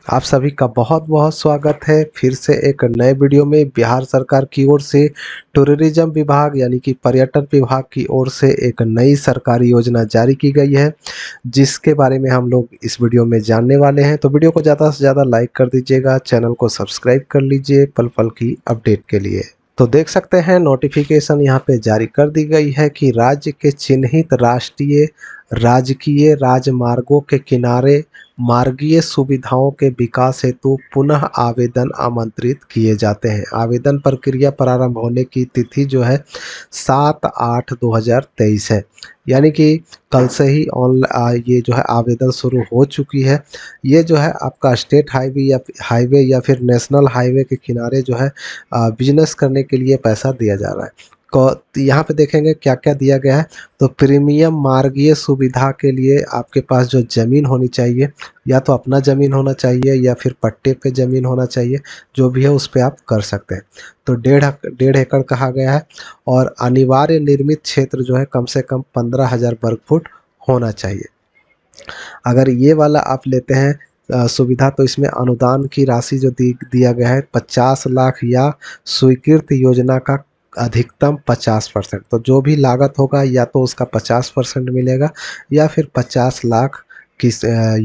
आप सभी का बहुत बहुत स्वागत है फिर से एक नए वीडियो में। बिहार सरकार की ओर से टूरिज्म विभाग यानी कि पर्यटन विभाग की ओर से एक नई सरकारी योजना जारी की गई है, जिसके बारे में हम लोग इस वीडियो में जानने वाले हैं। तो वीडियो को ज़्यादा से ज़्यादा लाइक कर दीजिएगा, चैनल को सब्सक्राइब कर लीजिए पल पल की अपडेट के लिए। तो देख सकते हैं नोटिफिकेशन यहाँ पे जारी कर दी गई है कि राज्य के चिन्हित राष्ट्रीय राजकीय राजमार्गों के किनारे मार्गीय सुविधाओं के विकास हेतु पुनः आवेदन आमंत्रित किए जाते हैं। आवेदन प्रक्रिया प्रारंभ होने की तिथि जो है 7/8/2023 है, यानी कि कल से ही ये जो है आवेदन शुरू हो चुकी है। ये जो है आपका स्टेट हाईवे या फिर नेशनल हाईवे के किनारे जो है बिजनेस करने के लिए पैसा दिया जा रहा है। यहाँ पे देखेंगे क्या क्या दिया गया है। तो प्रीमियम मार्गीय सुविधा के लिए आपके पास जो ज़मीन होनी चाहिए, या तो अपना ज़मीन होना चाहिए या फिर पट्टे पे ज़मीन होना चाहिए, जो भी है उस पे आप कर सकते हैं। तो 1.5 एकड़ कहा गया है और अनिवार्य निर्मित क्षेत्र जो है कम से कम 15,000 वर्ग फुट होना चाहिए। अगर ये वाला आप लेते हैं सुविधा, तो इसमें अनुदान की राशि जो दिया गया है 50 लाख या स्वीकृत योजना का अधिकतम 50%। तो जो भी लागत होगा या तो उसका 50% मिलेगा या फिर 50 लाख की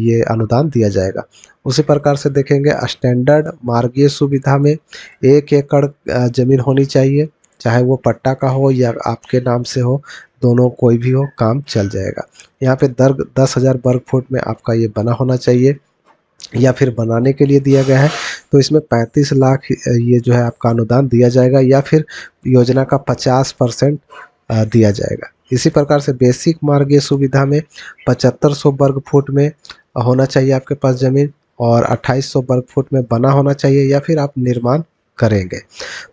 ये अनुदान दिया जाएगा। उसी प्रकार से देखेंगे स्टैंडर्ड मार्गीय सुविधा में 1 एकड़ जमीन होनी चाहिए, चाहे वो पट्टा का हो या आपके नाम से हो, दोनों कोई भी हो काम चल जाएगा। यहाँ पे 10,000 वर्ग फुट में आपका ये बना होना चाहिए या फिर बनाने के लिए दिया गया है। तो इसमें 35 लाख ये जो है आपका अनुदान दिया जाएगा या फिर योजना का 50% दिया जाएगा। इसी प्रकार से बेसिक मार्गीय सुविधा में 7500 वर्ग फुट में होना चाहिए आपके पास ज़मीन, और 2800 वर्ग फुट में बना होना चाहिए या फिर आप निर्माण करेंगे।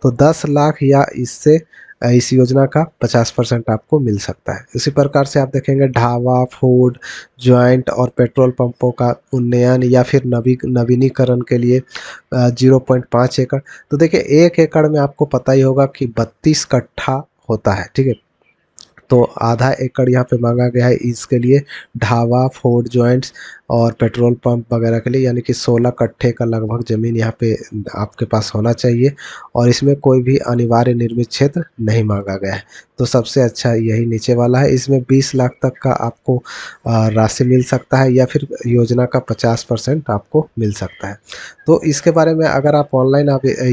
तो 10 लाख या इससे इस योजना का 50% आपको मिल सकता है। इसी प्रकार से आप देखेंगे ढाबा, फूड जॉइंट और पेट्रोल पंपों का उन्नयन या फिर नवीनीकरण के लिए 0.5 एकड़। तो देखिए 1 एकड़ में आपको पता ही होगा कि 32 कट्ठा होता है, ठीक है। तो आधा एकड़ यहाँ पे मांगा गया है इसके लिए ढाबा, फूड जॉइंट्स और पेट्रोल पंप वगैरह के लिए, यानी कि 16 कट्ठे का लगभग ज़मीन यहाँ पे आपके पास होना चाहिए। और इसमें कोई भी अनिवार्य निर्मित क्षेत्र नहीं मांगा गया है। तो सबसे अच्छा यही नीचे वाला है। इसमें 20 लाख तक का आपको राशि मिल सकता है या फिर योजना का 50% आपको मिल सकता है। तो इसके बारे में अगर आप ऑनलाइन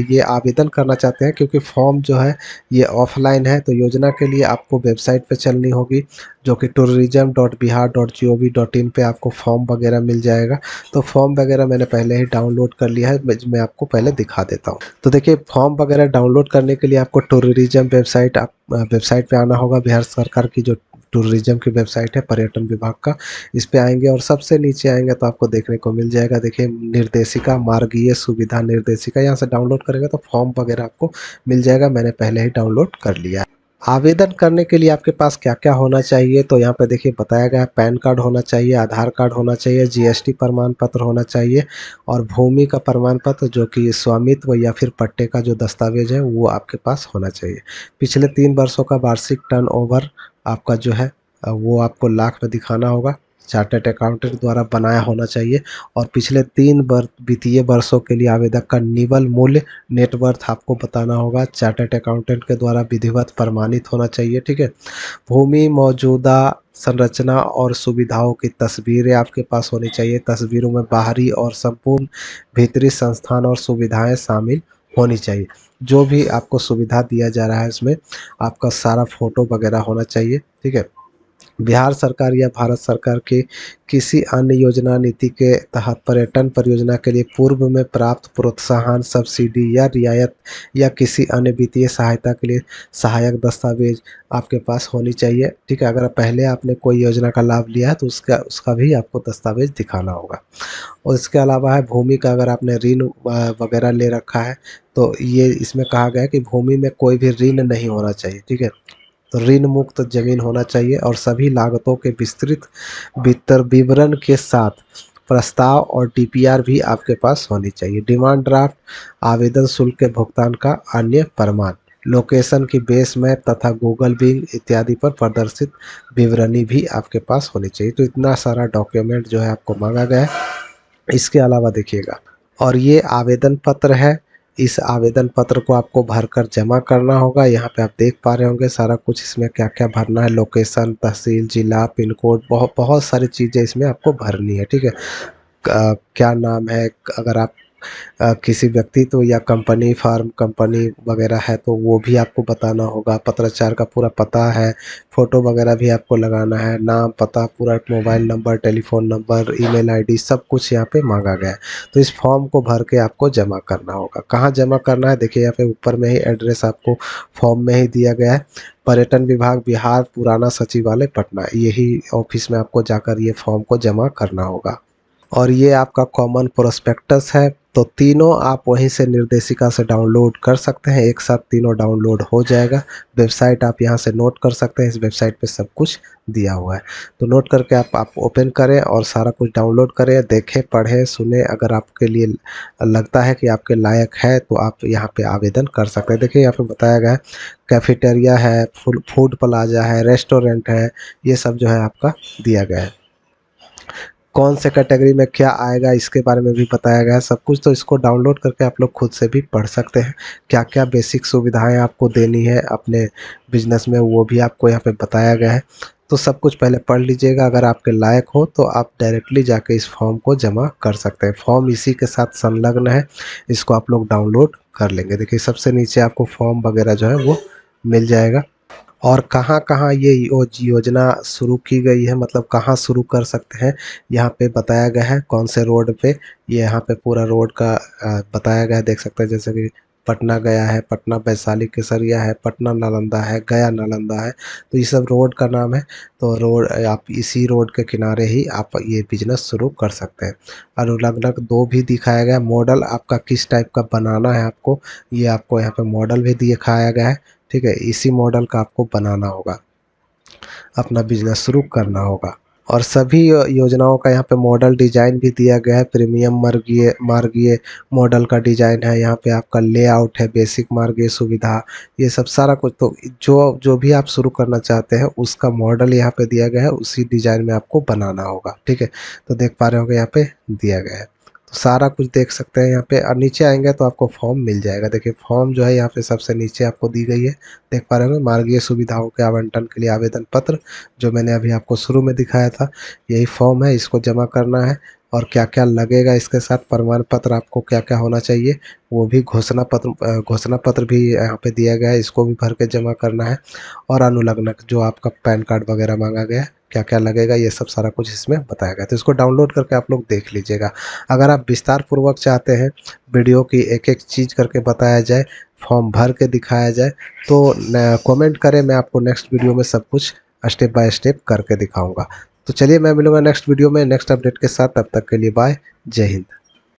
ये आवेदन करना चाहते हैं, क्योंकि फॉर्म जो है ये ऑफलाइन है, तो योजना के लिए आपको वेबसाइट पे चलनी होगी, जो कि tourism.bihar.gov.in पे आपको फॉर्म वगैरह मिल जाएगा। तो फॉर्म वगैरह मैंने पहले ही डाउनलोड कर लिया है, मैं आपको पहले दिखा देता हूँ। तो देखिए फॉर्म वगैरह डाउनलोड करने के लिए आपको टूरिज्म वेबसाइट पे आना होगा। बिहार सरकार की जो टूरिज्म की वेबसाइट है पर्यटन विभाग का, इस पे आएंगे और सबसे नीचे आएंगे तो आपको देखने को मिल जाएगा। देखिए निर्देशिका, मार्गीय सुविधा निर्देशिका, यहाँ से डाउनलोड करेंगे तो फॉर्म वगैरह आपको मिल जाएगा। मैंने पहले ही डाउनलोड कर लिया है। आवेदन करने के लिए आपके पास क्या क्या होना चाहिए, तो यहाँ पे देखिए बताया गया है पैन कार्ड होना चाहिए, आधार कार्ड होना चाहिए, जीएसटी प्रमाण पत्र होना चाहिए और भूमि का प्रमाण पत्र, जो कि स्वामित्व या फिर पट्टे का जो दस्तावेज है वो आपके पास होना चाहिए। पिछले 3 वर्षों का वार्षिक टर्नओवर आपका जो है वो आपको लाख में दिखाना होगा, चार्टर्ड अकाउंटेंट द्वारा बनाया होना चाहिए। और पिछले 3 वित्तीय वर्षों के लिए आवेदक का निवल मूल्य नेटवर्थ आपको बताना होगा, चार्टर्ड अकाउंटेंट के द्वारा विधिवत प्रमाणित होना चाहिए, ठीक है। भूमि, मौजूदा संरचना और सुविधाओं की तस्वीरें आपके पास होनी चाहिए। तस्वीरों में बाहरी और संपूर्ण भीतरी संस्थान और सुविधाएं शामिल होनी चाहिए। जो भी आपको सुविधा दिया जा रहा है उसमें आपका सारा फोटो वगैरह होना चाहिए, ठीक है। बिहार सरकार या भारत सरकार की किसी अन्य योजना नीति के तहत पर्यटन परियोजना के लिए पूर्व में प्राप्त प्रोत्साहन, सब्सिडी या रियायत या किसी अन्य वित्तीय सहायता के लिए सहायक दस्तावेज आपके पास होनी चाहिए, ठीक है। अगर पहले आपने कोई योजना का लाभ लिया है तो उसका उसका भी आपको दस्तावेज दिखाना होगा। और इसके अलावा है भूमि का, अगर आपने ऋण वगैरह ले रखा है तो ये इसमें कहा गया है कि भूमि में कोई भी ऋण नहीं होना चाहिए, ठीक है। तो ऋण मुक्त जमीन होना चाहिए और सभी लागतों के विस्तृत विवरण के साथ प्रस्ताव और डीपीआर भी आपके पास होनी चाहिए। डिमांड ड्राफ्ट, आवेदन शुल्क के भुगतान का अन्य प्रमाण, लोकेशन की बेस मैप तथा गूगल बिंग इत्यादि पर प्रदर्शित विवरणी भी आपके पास होनी चाहिए। तो इतना सारा डॉक्यूमेंट जो है आपको मांगा गया है। इसके अलावा देखिएगा, और ये आवेदन पत्र है। इस आवेदन पत्र को आपको भरकर जमा करना होगा। यहाँ पे आप देख पा रहे होंगे सारा कुछ इसमें क्या-क्या भरना है, लोकेशन, तहसील, जिला, पिन कोड, बहुत बहुत सारी चीज़ें इसमें आपको भरनी है, ठीक है। क्या नाम है, अगर आप किसी व्यक्तित्व या कंपनी, फार्म कंपनी वगैरह है तो वो भी आपको बताना होगा। पत्राचार का पूरा पता है, फ़ोटो वगैरह भी आपको लगाना है, नाम, पता, पूरा mobile number, telephone number, email ID सब कुछ यहाँ पे माँगा गया है। तो इस फॉर्म को भर के आपको जमा करना होगा। कहाँ जमा करना है, देखिए यहाँ पे ऊपर में ही एड्रेस आपको फॉर्म में ही दिया गया है। पर्यटन विभाग, बिहार, पुराना सचिवालय, पटना, यही ऑफिस में आपको जाकर ये फॉर्म को जमा करना होगा। और ये आपका कॉमन प्रोस्पेक्टस है, तो तीनों आप वहीं से निर्देशिका से डाउनलोड कर सकते हैं। एक साथ तीनों डाउनलोड हो जाएगा। वेबसाइट आप यहाँ से नोट कर सकते हैं, इस वेबसाइट पे सब कुछ दिया हुआ है। तो नोट करके आप ओपन करें और सारा कुछ डाउनलोड करें, देखें, पढ़ें, सुने। अगर आपके लिए लगता है कि आपके लायक है तो आप यहाँ पे आवेदन कर सकते हैं। देखिए यहाँ पे बताया गया है, कैफेटेरिया है, फूड प्लाजा है, रेस्टोरेंट है, ये सब जो है आपका दिया गया है। कौन से कैटेगरी में क्या आएगा इसके बारे में भी बताया गया है सब कुछ। तो इसको डाउनलोड करके आप लोग खुद से भी पढ़ सकते हैं। क्या क्या बेसिक सुविधाएं आपको देनी है अपने बिजनेस में, वो भी आपको यहाँ पे बताया गया है। तो सब कुछ पहले पढ़ लीजिएगा। अगर आपके लायक हो तो आप डायरेक्टली जाके इस फॉर्म को जमा कर सकते हैं। फॉर्म इसी के साथ संलग्न है, इसको आप लोग डाउनलोड कर लेंगे। देखिए सबसे नीचे आपको फॉर्म वगैरह जो है वो मिल जाएगा। और कहाँ-कहाँ ये योजना शुरू की गई है, मतलब कहाँ शुरू कर सकते हैं, यहाँ पे बताया गया है। कौन से रोड पे, ये यहाँ पे पूरा रोड का बताया गया है, देख सकते हैं। जैसे कि पटना गया है, पटना वैशाली केसरिया है, पटना नालंदा है, गया नालंदा है, तो ये सब रोड का नाम है। तो रोड, आप इसी रोड के किनारे ही आप ये बिजनेस शुरू कर सकते हैं। अनुलग्नक 2 भी दिखाया गया है। मॉडल आपका किस टाइप का बनाना है आपको, ये आपको यहाँ पे मॉडल भी दिखाया गया है, ठीक है। इसी मॉडल का आपको बनाना होगा, अपना बिजनेस शुरू करना होगा। और सभी योजनाओं का यहाँ पे मॉडल डिजाइन भी दिया गया है। प्रीमियम मार्गीय मार्गीय मॉडल का डिजाइन है, यहाँ पे आपका लेआउट है, बेसिक मार्गीय सुविधा, ये सब सारा कुछ। तो जो जो भी आप शुरू करना चाहते हैं उसका मॉडल यहाँ पे दिया गया है, उसी डिजाइन में आपको बनाना होगा, ठीक है। तो देख पा रहे होंगे यहाँ पे दिया गया है। तो सारा कुछ देख सकते हैं यहाँ पे। और नीचे आएंगे तो आपको फॉर्म मिल जाएगा। देखिए फॉर्म जो है यहाँ पे सबसे नीचे आपको दी गई है, देख पा रहे होंगे। मार्गीय सुविधाओं के आवंटन के लिए आवेदन पत्र, जो मैंने अभी आपको शुरू में दिखाया था, यही फॉर्म है, इसको जमा करना है। और क्या क्या लगेगा इसके साथ, प्रमाण पत्र आपको क्या क्या होना चाहिए, वो भी घोषणा पत्र भी यहाँ पे दिया गया है, इसको भी भर के जमा करना है। और अनुलग्नक जो आपका पैन कार्ड वगैरह मांगा गया है, क्या क्या लगेगा, ये सब सारा कुछ इसमें बताया गया है। तो इसको डाउनलोड करके आप लोग देख लीजिएगा। अगर आप विस्तार पूर्वक चाहते हैं वीडियो की एक एक चीज़ करके बताया जाए, फॉर्म भर के दिखाया जाए, तो कमेंट करें, मैं आपको नेक्स्ट वीडियो में सब कुछ स्टेप बाय स्टेप करके दिखाऊंगा। तो चलिए मैं मिलूंगा नेक्स्ट वीडियो में नेक्स्ट अपडेट के साथ, तब तक के लिए बाय, जय हिंद।